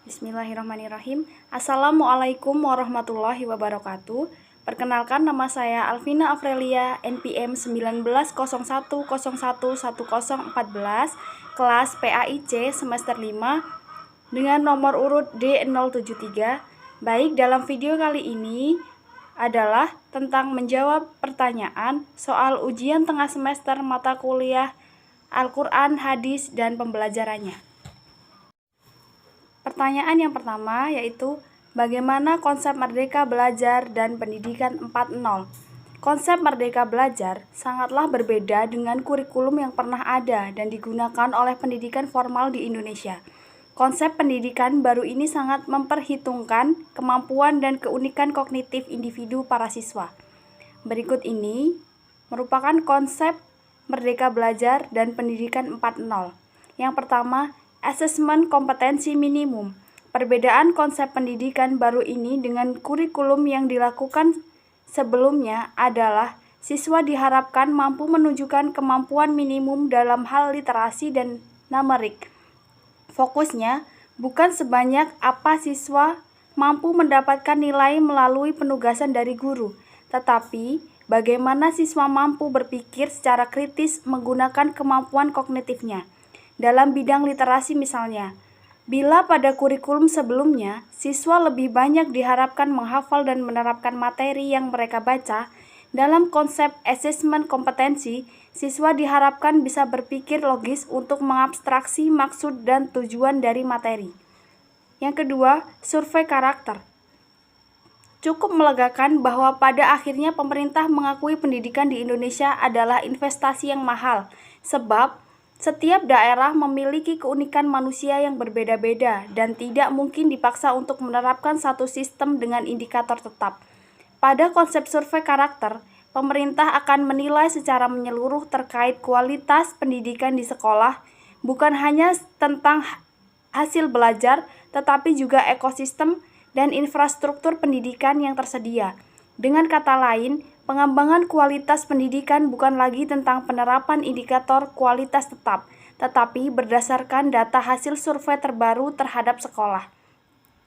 Bismillahirrahmanirrahim. Assalamualaikum warahmatullahi wabarakatuh. Perkenalkan, nama saya Alvina Afrelia, NPM 1901011014, kelas PAIC semester 5 dengan nomor urut D073. Baik, dalam video kali ini adalah tentang menjawab pertanyaan soal ujian tengah semester mata kuliah Al-Quran, Hadis, dan pembelajarannya. Pertanyaan yang pertama yaitu bagaimana konsep Merdeka Belajar dan Pendidikan 4.0? Konsep Merdeka Belajar sangatlah berbeda dengan kurikulum yang pernah ada dan digunakan oleh pendidikan formal di Indonesia. Konsep pendidikan baru ini sangat memperhitungkan kemampuan dan keunikan kognitif individu para siswa. Berikut ini merupakan konsep Merdeka Belajar dan Pendidikan 4.0. Yang pertama, asesmen kompetensi minimum. Perbedaan konsep pendidikan baru ini dengan kurikulum yang dilakukan sebelumnya adalah siswa diharapkan mampu menunjukkan kemampuan minimum dalam hal literasi dan numerik. Fokusnya bukan sebanyak apa siswa mampu mendapatkan nilai melalui penugasan dari guru, tetapi bagaimana siswa mampu berpikir secara kritis menggunakan kemampuan kognitifnya. Dalam bidang literasi misalnya, bila pada kurikulum sebelumnya, siswa lebih banyak diharapkan menghafal dan menerapkan materi yang mereka baca, dalam konsep asesmen kompetensi, siswa diharapkan bisa berpikir logis untuk mengabstraksi maksud dan tujuan dari materi. Yang kedua, survei karakter. Cukup melegakan bahwa pada akhirnya pemerintah mengakui pendidikan di Indonesia adalah investasi yang mahal, sebab setiap daerah memiliki keunikan manusia yang berbeda-beda dan tidak mungkin dipaksa untuk menerapkan satu sistem dengan indikator tetap. Pada konsep survei karakter, pemerintah akan menilai secara menyeluruh terkait kualitas pendidikan di sekolah, bukan hanya tentang hasil belajar, tetapi juga ekosistem dan infrastruktur pendidikan yang tersedia. Dengan kata lain, pengembangan kualitas pendidikan bukan lagi tentang penerapan indikator kualitas tetap, tetapi berdasarkan data hasil survei terbaru terhadap sekolah.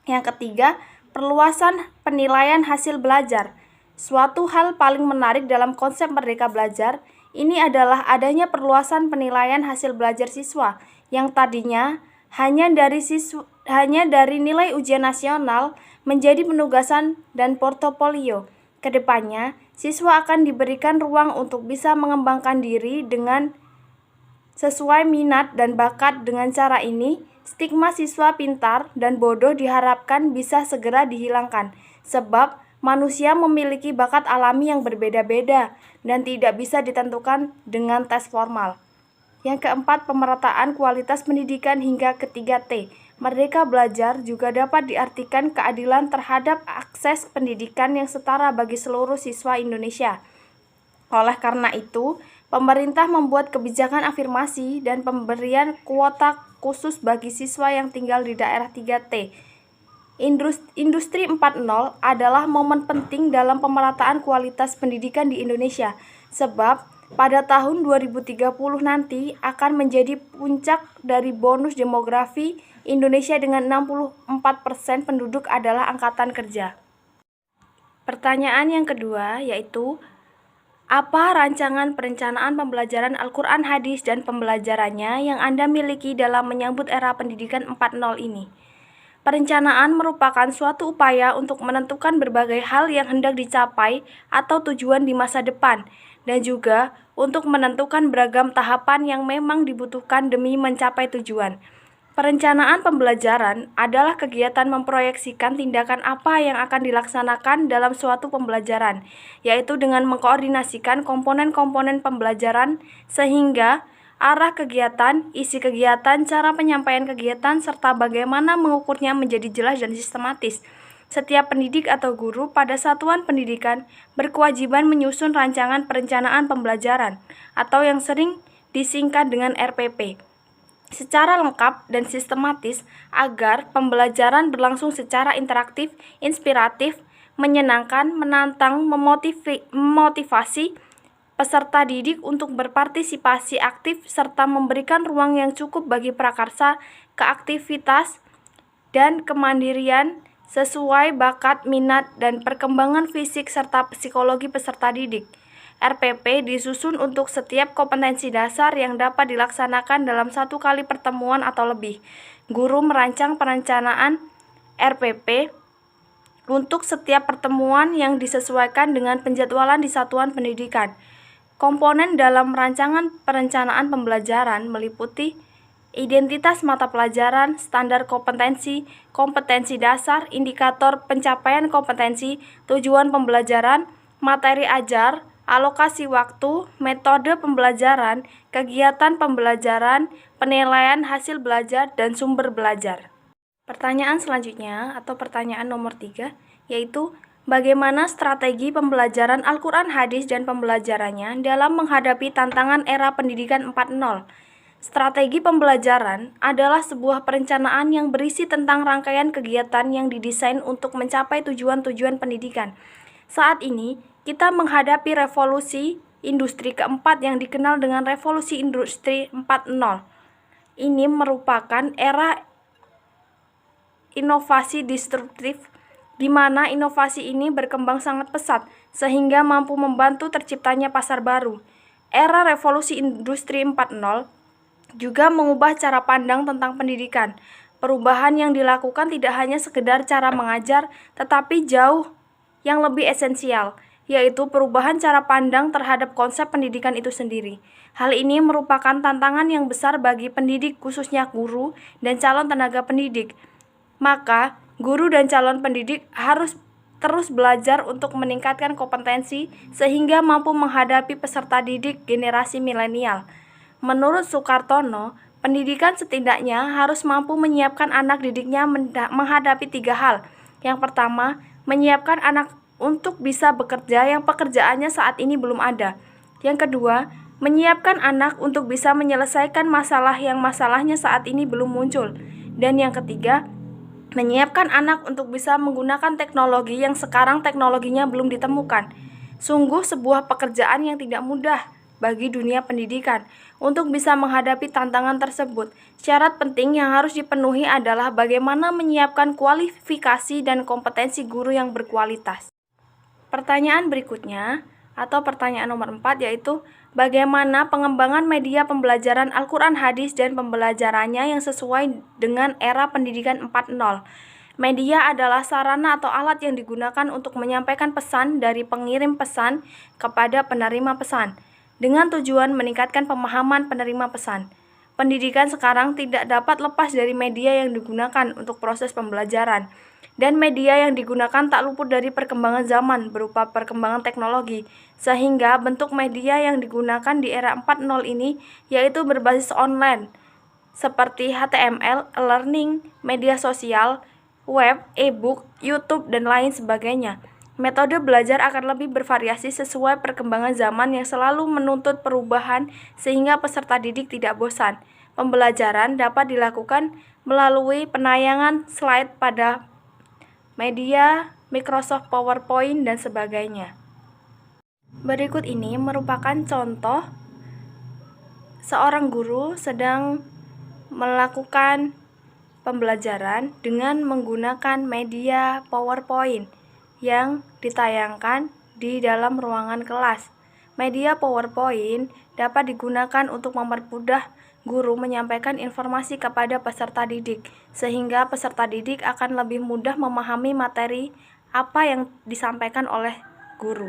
Yang ketiga, perluasan penilaian hasil belajar. Suatu hal paling menarik dalam konsep Merdeka Belajar ini adalah adanya perluasan penilaian hasil belajar siswa yang tadinya hanya dari nilai ujian nasional menjadi penugasan dan portofolio. Kedepannya, siswa akan diberikan ruang untuk bisa mengembangkan diri dengan sesuai minat dan bakat. Dengan cara ini, stigma siswa pintar dan bodoh diharapkan bisa segera dihilangkan, sebab manusia memiliki bakat alami yang berbeda-beda dan tidak bisa ditentukan dengan tes formal. Yang keempat, pemerataan kualitas pendidikan hingga ketiga T. Merdeka Belajar juga dapat diartikan keadilan terhadap akses pendidikan yang setara bagi seluruh siswa Indonesia. Oleh karena itu, pemerintah membuat kebijakan afirmasi dan pemberian kuota khusus bagi siswa yang tinggal di daerah 3T. Industri 4.0 adalah momen penting dalam pemerataan kualitas pendidikan di Indonesia, sebab pada tahun 2030 nanti akan menjadi puncak dari bonus demografi Indonesia dengan 64% penduduk adalah angkatan kerja. Pertanyaan yang kedua yaitu, apa rancangan perencanaan pembelajaran Al-Quran, Hadis, dan pembelajarannya yang Anda miliki dalam menyambut era pendidikan 4.0 ini? Perencanaan merupakan suatu upaya untuk menentukan berbagai hal yang hendak dicapai atau tujuan di masa depan, dan juga untuk menentukan beragam tahapan yang memang dibutuhkan demi mencapai tujuan. Perencanaan pembelajaran adalah kegiatan memproyeksikan tindakan apa yang akan dilaksanakan dalam suatu pembelajaran, yaitu dengan mengkoordinasikan komponen-komponen pembelajaran sehingga arah kegiatan, isi kegiatan, cara penyampaian kegiatan, serta bagaimana mengukurnya menjadi jelas dan sistematis. Setiap pendidik atau guru pada satuan pendidikan berkewajiban menyusun rancangan perencanaan pembelajaran atau yang sering disingkat dengan RPP secara lengkap dan sistematis agar pembelajaran berlangsung secara interaktif, inspiratif, menyenangkan, menantang, memotivasi peserta didik untuk berpartisipasi aktif serta memberikan ruang yang cukup bagi prakarsa, keaktivitas, dan kemandirian sesuai bakat, minat, dan perkembangan fisik serta psikologi peserta didik. RPP disusun untuk setiap kompetensi dasar yang dapat dilaksanakan dalam 1 kali pertemuan atau lebih. Guru merancang perencanaan RPP untuk setiap pertemuan yang disesuaikan dengan penjadwalan di satuan pendidikan. Komponen dalam rancangan perencanaan pembelajaran meliputi identitas mata pelajaran, standar kompetensi, kompetensi dasar, indikator pencapaian kompetensi, tujuan pembelajaran, materi ajar, alokasi waktu, metode pembelajaran, kegiatan pembelajaran, penilaian hasil belajar, dan sumber belajar. Pertanyaan selanjutnya atau pertanyaan nomor 3 yaitu bagaimana strategi pembelajaran Al-Quran Hadis dan pembelajarannya dalam menghadapi tantangan era pendidikan 4.0. Strategi pembelajaran adalah sebuah perencanaan yang berisi tentang rangkaian kegiatan yang didesain untuk mencapai tujuan-tujuan pendidikan. Saat ini, kita menghadapi revolusi industri keempat yang dikenal dengan revolusi industri 4.0. Ini merupakan era inovasi disruptif, di mana inovasi ini berkembang sangat pesat, sehingga mampu membantu terciptanya pasar baru. Era revolusi industri 4.0 juga mengubah cara pandang tentang pendidikan. Perubahan yang dilakukan tidak hanya sekedar cara mengajar, tetapi jauh yang lebih esensial, yaitu perubahan cara pandang terhadap konsep pendidikan itu sendiri. Hal ini merupakan tantangan yang besar bagi pendidik, khususnya guru dan calon tenaga pendidik. Maka, guru dan calon pendidik harus terus belajar untuk meningkatkan kompetensi sehingga mampu menghadapi peserta didik generasi milenial. Menurut Soekartono, pendidikan setidaknya harus mampu menyiapkan anak didiknya menghadapi 3 hal. Yang pertama, menyiapkan anak untuk bisa bekerja yang pekerjaannya saat ini belum ada. Yang kedua, menyiapkan anak untuk bisa menyelesaikan masalah yang masalahnya saat ini belum muncul. Dan yang ketiga, menyiapkan anak untuk bisa menggunakan teknologi yang sekarang teknologinya belum ditemukan. Sungguh sebuah pekerjaan yang tidak mudah bagi dunia pendidikan. Untuk bisa menghadapi tantangan tersebut, syarat penting yang harus dipenuhi adalah bagaimana menyiapkan kualifikasi dan kompetensi guru yang berkualitas. Pertanyaan berikutnya atau pertanyaan nomor 4 yaitu bagaimana pengembangan media pembelajaran Al-Quran Hadis dan pembelajarannya yang sesuai dengan era pendidikan 4.0. Media adalah sarana atau alat yang digunakan untuk menyampaikan pesan dari pengirim pesan kepada penerima pesan, dengan tujuan meningkatkan pemahaman penerima pesan. Pendidikan sekarang tidak dapat lepas dari media yang digunakan untuk proses pembelajaran. Dan media yang digunakan tak luput dari perkembangan zaman berupa perkembangan teknologi, sehingga bentuk media yang digunakan di era 4.0 ini yaitu berbasis online, seperti HTML, e-learning, media sosial, web, e-book, YouTube, dan lain sebagainya. Metode belajar akan lebih bervariasi sesuai perkembangan zaman yang selalu menuntut perubahan sehingga peserta didik tidak bosan. Pembelajaran dapat dilakukan melalui penayangan slide pada media, Microsoft PowerPoint, dan sebagainya. Berikut ini merupakan contoh seorang guru sedang melakukan pembelajaran dengan menggunakan media PowerPoint yang ditayangkan di dalam ruangan kelas. Media PowerPoint dapat digunakan untuk mempermudah guru menyampaikan informasi kepada peserta didik, sehingga peserta didik akan lebih mudah memahami materi apa yang disampaikan oleh guru.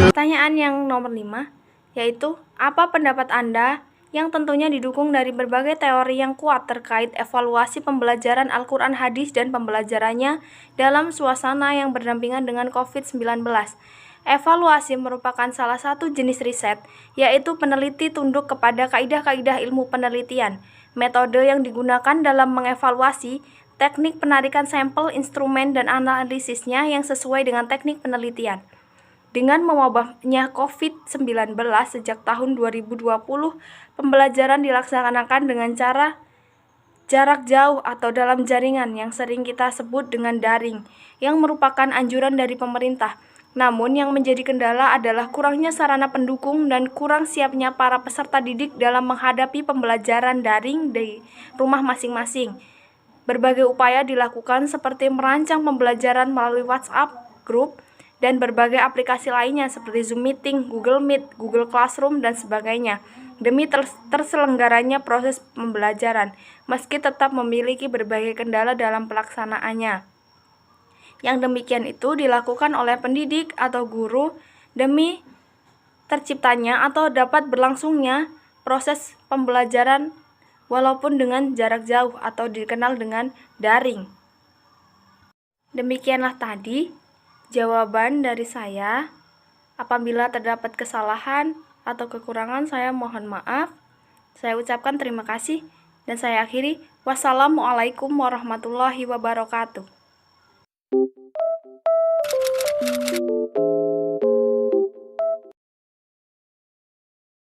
Pertanyaan yang nomor 5 yaitu apa pendapat Anda yang tentunya didukung dari berbagai teori yang kuat terkait evaluasi pembelajaran Al-Quran Hadis dan pembelajarannya dalam suasana yang berdampingan dengan COVID-19. Evaluasi merupakan salah satu jenis riset, yaitu peneliti tunduk kepada kaidah-kaidah ilmu penelitian. Metode yang digunakan dalam mengevaluasi, teknik penarikan sampel, instrumen, dan analisisnya yang sesuai dengan teknik penelitian. Dengan mewabahnya COVID-19 sejak tahun 2020, pembelajaran dilaksanakan dengan cara jarak jauh atau dalam jaringan yang sering kita sebut dengan daring, yang merupakan anjuran dari pemerintah. Namun yang menjadi kendala adalah kurangnya sarana pendukung dan kurang siapnya para peserta didik dalam menghadapi pembelajaran daring di rumah masing-masing. Berbagai upaya dilakukan seperti merancang pembelajaran melalui WhatsApp, grup, dan berbagai aplikasi lainnya seperti Zoom Meeting, Google Meet, Google Classroom, dan sebagainya demi terselenggaranya proses pembelajaran, meski tetap memiliki berbagai kendala dalam pelaksanaannya. Yang demikian itu dilakukan oleh pendidik atau guru demi terciptanya atau dapat berlangsungnya proses pembelajaran walaupun dengan jarak jauh atau dikenal dengan daring. Demikianlah tadi jawaban dari saya. Apabila terdapat kesalahan atau kekurangan, saya mohon maaf. Saya ucapkan terima kasih dan saya akhiri. Wassalamualaikum warahmatullahi wabarakatuh.